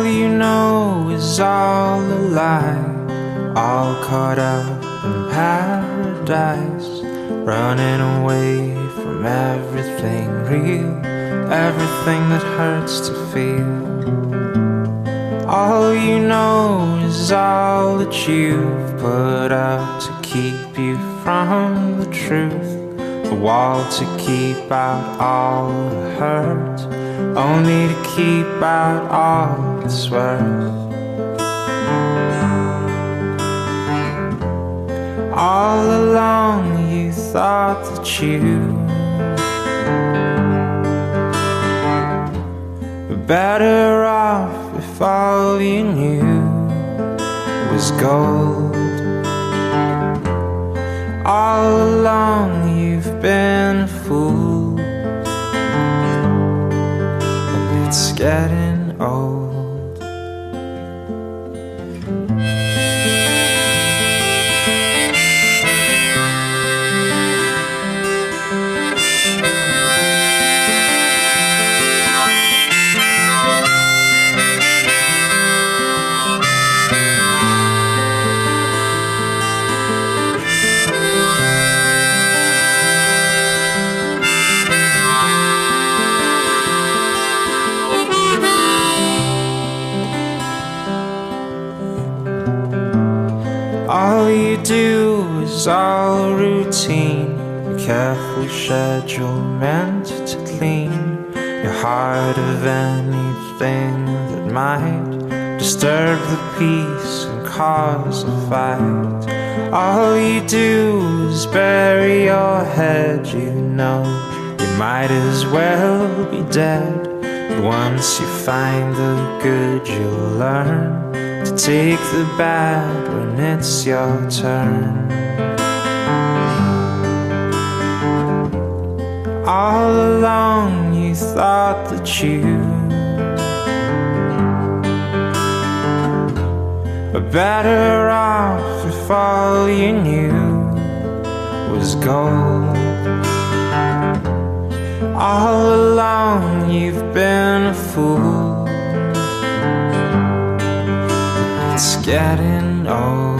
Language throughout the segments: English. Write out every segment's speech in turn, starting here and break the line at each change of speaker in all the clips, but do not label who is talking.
you know is all a lie, all caught up in paradise, running away from everything real, everything that hurts to feel. All you know is all that you've put up to keep you from the truth, a wall to keep out all the hurt, only to keep out all that's worth. All along you thought that you were better off if all you knew was gold. All along you've been a fool, and it's getting old. All you do is all routine, a careful schedule meant to clean your heart of anything that might disturb the peace and cause a fight. All you do is bury your head, you know you might as well be dead. But once you find the good, you'll learn to take the bad when it's your turn. All along you thought that you were better off if all you knew was gold. All along you've been a fool, it's getting old.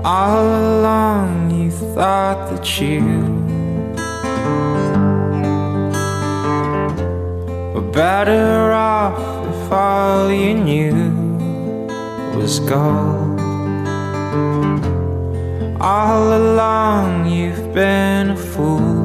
All along you thought that you were better off if all you knew was gold. All along you've been a fool,